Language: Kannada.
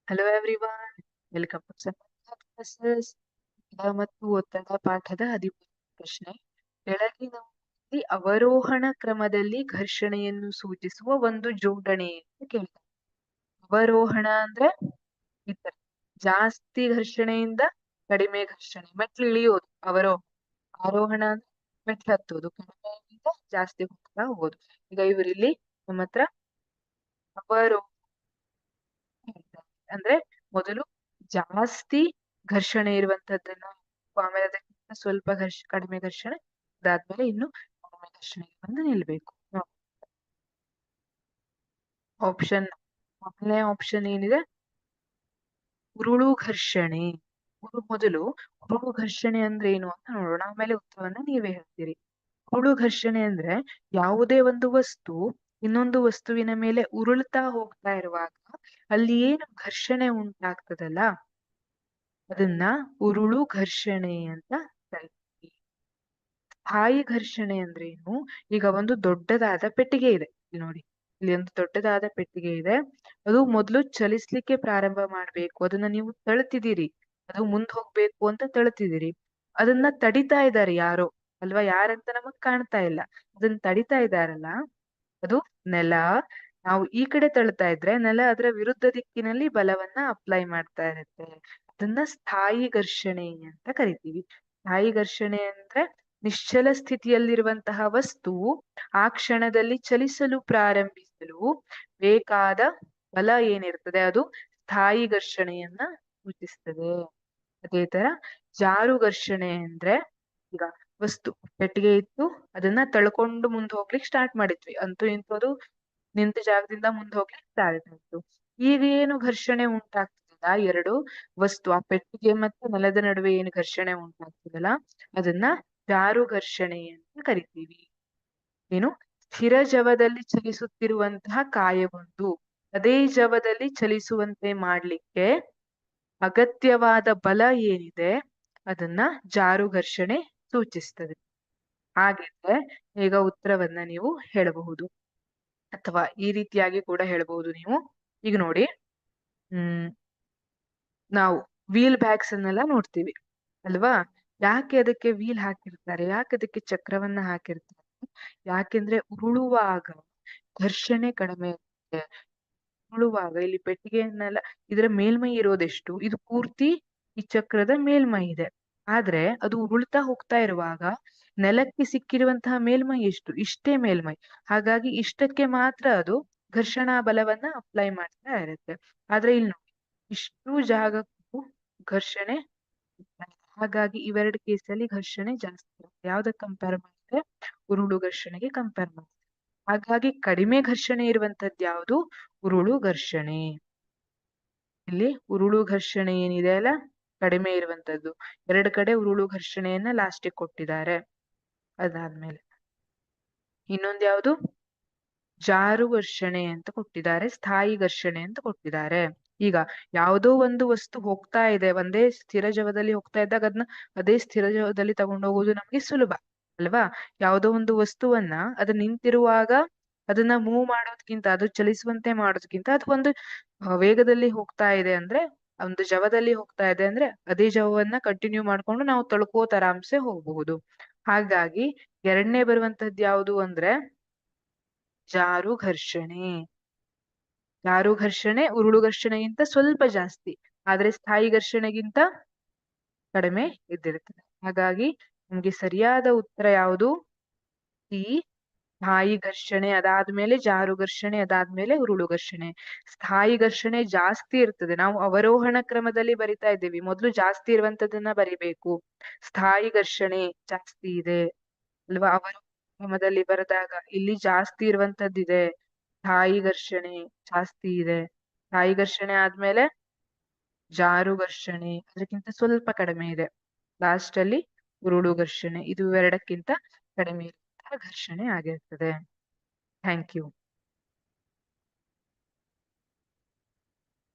Hello everyone, welcome to classes. ಮತ್ತು ಒತ್ತಡ ಪಾಠದ 13 ಪ್ರಶ್ನೆ. ಕೆಳಗಿನಲ್ಲಿ ಅವರೋಹಣ ಕ್ರಮದಲ್ಲಿ ಘರ್ಷಣೆಯನ್ನು ಸೂಚಿಸುವ ಒಂದು ಜೋಡಣೆ ಅಂತ ಕೇಳ್ತಾರೆ. ಅವರೋಹಣ ಅಂದ್ರೆ ಈ ತರ ಜಾಸ್ತಿ ಘರ್ಷಣೆಯಿಂದ ಕಡಿಮೆ ಘರ್ಷಣೆ, ಮೆಟ್ಲು ಇಳಿಯೋದು ಅವರೋಹಣ. ಆರೋಹಣ ಅಂದ್ರೆ ಮೆಟ್ಲು ಹತ್ತೋದು, ಕಡಿಮೆಯಿಂದ ಜಾಸ್ತಿ ಹೋಗ್ತಾ ಹೋಗೋದು. ಈಗ ಇವರಿಲ್ಲಿ ನಮ್ಮ ಹತ್ರ ಅವರೋಹಣ ಹೇಳ್ತಾರೆ. ಅಂದ್ರೆ ಮೊದಲು ಜಾಸ್ತಿ ಘರ್ಷಣೆ ಇರುವಂತದ್ದನ್ನ, ಆಮೇಲೆ ಅದಕ್ಕಿಂತ ಸ್ವಲ್ಪ ಕಡಿಮೆ ಘರ್ಷಣೆ, ಅದಾದ್ಮೇಲೆ ಇನ್ನು ಕಡಿಮೆ ಘರ್ಷಣೆಗೆ ಬಂದು ನಿಲ್ಬೇಕು. ಆಪ್ಷನ್ ಮೊದಲನೇ ಆಪ್ಷನ್ ಏನಿದೆ, ಉರುಳು ಘರ್ಷಣೆ. ಮೊದಲು ಉರುಳು ಘರ್ಷಣೆ ಅಂದ್ರೆ ಏನು ಅಂತ ನೋಡೋಣ, ಆಮೇಲೆ ಉತ್ತರವನ್ನ ನೀವೇ ಹೇಳ್ತೀರಿ. ಉರುಳು ಘರ್ಷಣೆ ಅಂದ್ರೆ ಯಾವುದೇ ಒಂದು ವಸ್ತು ಇನ್ನೊಂದು ವಸ್ತುವಿನ ಮೇಲೆ ಉರುಳ್ತಾ ಹೋಗ್ತಾ ಇರುವಾಗ ಅಲ್ಲಿ ಏನು ಘರ್ಷಣೆ ಉಂಟಾಗ್ತದಲ್ಲ, ಅದನ್ನ ಉರುಳು ಘರ್ಷಣೆ ಅಂತ ಕರಿತೀವಿ. ಸ್ಥಾಯಿ ಘರ್ಷಣೆ ಅಂದ್ರೆ ಏನು? ಈಗ ಒಂದು ದೊಡ್ಡದಾದ ಪೆಟ್ಟಿಗೆ ಇದೆ, ಇಲ್ಲಿ ನೋಡಿ, ಇಲ್ಲಿ ಒಂದು ದೊಡ್ಡದಾದ ಪೆಟ್ಟಿಗೆ ಇದೆ. ಅದು ಮೊದಲು ಚಲಿಸ್ಲಿಕ್ಕೆ ಪ್ರಾರಂಭ ಮಾಡ್ಬೇಕು, ಅದನ್ನ ನೀವು ತಳ್ತಿದ್ದೀರಿ, ಅದು ಮುಂದ್ ಹೋಗ್ಬೇಕು ಅಂತ ತಳ್ತಿದ್ದೀರಿ. ಅದನ್ನ ತಡಿತಾ ಇದ್ದಾರೆ ಯಾರೋ, ಅಲ್ವಾ? ಯಾರಂತ ನಮಗ್ ಕಾಣ್ತಾ ಇಲ್ಲ, ಅದನ್ನ ತಡಿತಾ ಇದ್ದಾರಲ್ಲ, ಅದು ನೆಲ. ನಾವು ಈ ಕಡೆ ತಳ್ತಾ ಇದ್ರೆ ನೆಲ ಅದರ ವಿರುದ್ಧ ದಿಕ್ಕಿನಲ್ಲಿ ಬಲವನ್ನ ಅಪ್ಲೈ ಮಾಡ್ತಾ ಇರುತ್ತೆ. ಅದನ್ನ ಸ್ಥಾಯಿ ಘರ್ಷಣೆ ಅಂತ ಕರಿತೀವಿ. ಸ್ಥಾಯಿ ಘರ್ಷಣೆ ಅಂದ್ರೆ ನಿಶ್ಚಲ ಸ್ಥಿತಿಯಲ್ಲಿರುವಂತಹ ವಸ್ತು ಆ ಕ್ಷಣದಲ್ಲಿ ಚಲಿಸಲು ಪ್ರಾರಂಭಿಸಲು ಬೇಕಾದ ಬಲ ಏನಿರ್ತದೆ ಅದು ಸ್ಥಾಯಿ ಘರ್ಷಣೆಯನ್ನ ಸೂಚಿಸ್ತದೆ. ಅದೇ ತರ ಜಾರು ಘರ್ಷಣೆ ಅಂದ್ರೆ, ಈಗ ವಸ್ತು ಪೆಟ್ಟಿಗೆ ಇತ್ತು, ಅದನ್ನ ತಳ್ಕೊಂಡು ಮುಂದೆ ಹೋಗ್ಲಿಕ್ಕೆ ಸ್ಟಾರ್ಟ್ ಮಾಡಿದ್ವಿ, ಅಂತೂ ಇಂತೂ ನಿಂತ ಜಾಗದಿಂದ ಮುಂದೆ ಹೋಗ್ಲಿಕ್ಕೆ ಸ್ಟಾರ್ಟ್ ಆಯ್ತು. ಈಗ ಏನು ಘರ್ಷಣೆ ಉಂಟಾಗ್ತದಲ್ಲ, ಎರಡು ವಸ್ತು ಆ ಪೆಟ್ಟಿಗೆ ಮತ್ತೆ ನೆಲದ ನಡುವೆ ಏನು ಘರ್ಷಣೆ ಉಂಟಾಗ್ತದಲ್ಲ, ಅದನ್ನ ಜಾರು ಘರ್ಷಣೆ ಅಂತ ಕರಿತೀವಿ. ಏನು? ಸ್ಥಿರ ಜವದಲ್ಲಿ ಚಲಿಸುತ್ತಿರುವಂತಹ ಕಾಯವೊಂದು ಅದೇ ಜವದಲ್ಲಿ ಚಲಿಸುವಂತೆ ಮಾಡ್ಲಿಕ್ಕೆ ಅಗತ್ಯವಾದ ಬಲ ಏನಿದೆ ಅದನ್ನ ಜಾರು ಘರ್ಷಣೆ ಸೂಚಿಸ್ತದೆ. ಹಾಗಿದ್ರೆ ಈಗ ಉತ್ತರವನ್ನ ನೀವು ಹೇಳಬಹುದು, ಅಥವಾ ಈ ರೀತಿಯಾಗಿ ಕೂಡ ಹೇಳಬಹುದು ನೀವು. ಈಗ ನೋಡಿ, ನಾವು ವೀಲ್ ಬ್ಯಾಗ್ಸ್ ಅನ್ನೆಲ್ಲ ನೋಡ್ತೀವಿ ಅಲ್ವಾ? ಯಾಕೆ ಅದಕ್ಕೆ ವೀಲ್ ಹಾಕಿರ್ತಾರೆ, ಯಾಕೆ ಅದಕ್ಕೆ ಚಕ್ರವನ್ನ ಹಾಕಿರ್ತಾರೆ? ಯಾಕೆಂದ್ರೆ ಉರುಳುವಾಗ ಘರ್ಷಣೆ ಕಡಿಮೆ ಇರುತ್ತೆ. ಉರುಳುವಾಗ ಇಲ್ಲಿ ಪೆಟ್ಟಿಗೆಯನ್ನೆಲ್ಲ, ಇದರ ಮೇಲ್ಮೈ ಇರೋದೆಷ್ಟು? ಇದು ಪೂರ್ತಿ ಈ ಚಕ್ರದ ಮೇಲ್ಮೈ ಇದೆ. ಆದ್ರೆ ಅದು ಉರುಳ್ತಾ ಹೋಗ್ತಾ ಇರುವಾಗ ನೆಲಕ್ಕೆ ಸಿಕ್ಕಿರುವಂತಹ ಮೇಲ್ಮೈ ಎಷ್ಟು? ಇಷ್ಟೇ ಮೇಲ್ಮೈ. ಹಾಗಾಗಿ ಇಷ್ಟಕ್ಕೆ ಮಾತ್ರ ಅದು ಘರ್ಷಣಾ ಬಲವನ್ನ ಅಪ್ಲೈ ಮಾಡ್ತಾ ಇರುತ್ತೆ. ಆದ್ರೆ ಇಲ್ಲಿ ನೋಡಿ, ಇಷ್ಟು ಜಾಗಕ್ಕೂ ಘರ್ಷಣೆ, ಹಾಗಾಗಿ ಇವೆರಡು ಕೇಸಲ್ಲಿ ಘರ್ಷಣೆ ಜಾಸ್ತಿ ಇರುತ್ತೆ. ಯಾವ್ದಕ್ಕೆ ಕಂಪೇರ್ ಮಾಡಿದ್ರೆ ಉರುಳು ಘರ್ಷಣೆಗೆ ಕಂಪೇರ್ ಮಾಡಿದ್ರೆ. ಹಾಗಾಗಿ ಕಡಿಮೆ ಘರ್ಷಣೆ ಇರುವಂತದ್ದು ಯಾವುದು? ಉರುಳು ಘರ್ಷಣೆ. ಇಲ್ಲಿ ಉರುಳು ಘರ್ಷಣೆ ಏನಿದೆ ಅಲ್ಲ, ಕಡಿಮೆ ಇರುವಂತದ್ದು. ಎರಡು ಕಡೆ ಉರುಳು ಘರ್ಷಣೆಯನ್ನ ಲಾಸ್ಟಿಗೆ ಕೊಟ್ಟಿದ್ದಾರೆ. ಅದಾದ್ಮೇಲೆ ಇನ್ನೊಂದು ಯಾವುದು? ಜಾರು ಘರ್ಷಣೆ ಅಂತ ಕೊಟ್ಟಿದ್ದಾರೆ, ಸ್ಥಾಯಿ ಘರ್ಷಣೆ ಅಂತ ಕೊಟ್ಟಿದ್ದಾರೆ. ಈಗ ಯಾವುದೋ ಒಂದು ವಸ್ತು ಹೋಗ್ತಾ ಇದೆ, ಒಂದೇ ಸ್ಥಿರ ಜವದಲ್ಲಿ ಹೋಗ್ತಾ ಇದ್ದಾಗ ಅದನ್ನ ಅದೇ ಸ್ಥಿರ ಜವದಲ್ಲಿ ತಗೊಂಡೋಗೋದು ನಮ್ಗೆ ಸುಲಭ ಅಲ್ವಾ? ಯಾವುದೋ ಒಂದು ವಸ್ತುವನ್ನ ಅದು ನಿಂತಿರುವಾಗ ಅದನ್ನ ಮೂವ್ ಮಾಡೋದ್ಕಿಂತ, ಅದು ಚಲಿಸುವಂತೆ ಮಾಡೋದ್ಕಿಂತ, ಅದು ಒಂದು ವೇಗದಲ್ಲಿ ಹೋಗ್ತಾ ಇದೆ ಅಂದ್ರೆ, ಒಂದು ಜವದಲ್ಲಿ ಹೋಗ್ತಾ ಇದೆ ಅಂದ್ರೆ ಅದೇ ಜವವನ್ನ ಕಂಟಿನ್ಯೂ ಮಾಡ್ಕೊಂಡು ನಾವು ತಳ್ಕೋತ ಆರಾಮ್ಸೆ ಹೋಗಬಹುದು. ಹಾಗಾಗಿ ಎರಡನೇ ಬರುವಂತದ್ದು ಯಾವುದು ಅಂದ್ರೆ ಜಾರು ಘರ್ಷಣೆ. ಜಾರು ಘರ್ಷಣೆ ಉರುಳು ಘರ್ಷಣೆಗಿಂತ ಸ್ವಲ್ಪ ಜಾಸ್ತಿ, ಆದ್ರೆ ಸ್ಥಾಯಿ ಘರ್ಷಣೆಗಿಂತ ಕಡಿಮೆ ಇದ್ದಿರುತ್ತದೆ. ಹಾಗಾಗಿ ನಮ್ಗೆ ಸರಿಯಾದ ಉತ್ತರ ಯಾವುದು? ಈ ಸ್ಥಾಯಿ ಘರ್ಷಣೆ, ಅದಾದ್ಮೇಲೆ ಜಾರು ಘರ್ಷಣೆ, ಅದಾದ್ಮೇಲೆ ಉರುಳು ಘರ್ಷಣೆ. ಸ್ಥಾಯಿ ಘರ್ಷಣೆ ಜಾಸ್ತಿ ಇರ್ತದೆ, ನಾವು ಅವರೋಹಣ ಕ್ರಮದಲ್ಲಿ ಬರಿತಾ ಇದ್ದೀವಿ, ಮೊದಲು ಜಾಸ್ತಿ ಇರುವಂತದನ್ನ ಬರಿಬೇಕು. ಸ್ಥಾಯಿ ಘರ್ಷಣೆ ಜಾಸ್ತಿ ಇದೆ ಅಲ್ವಾ? ಅವರೋಹಣ ಕ್ರಮದಲ್ಲಿ ಬರೆದಾಗ ಇಲ್ಲಿ ಜಾಸ್ತಿ ಇರುವಂತದ್ದಿದೆ, ಸ್ಥಾಯಿ ಘರ್ಷಣೆ ಜಾಸ್ತಿ ಇದೆ. ಸ್ಥಾಯಿ ಘರ್ಷಣೆ ಆದ್ಮೇಲೆ ಜಾರು ಘರ್ಷಣೆ, ಅದಕ್ಕಿಂತ ಸ್ವಲ್ಪ ಕಡಿಮೆ ಇದೆ. ಲಾಸ್ಟ್ ಅಲ್ಲಿ ಉರುಳು ಘರ್ಷಣೆ. ಇದು ಎರಡಕ್ಕಿಂತ ಕಡಿಮೆ ಇರುವಂತಹ ಘರ್ಷಣೆ ಆಗಿರ್ತದೆ. Thank you.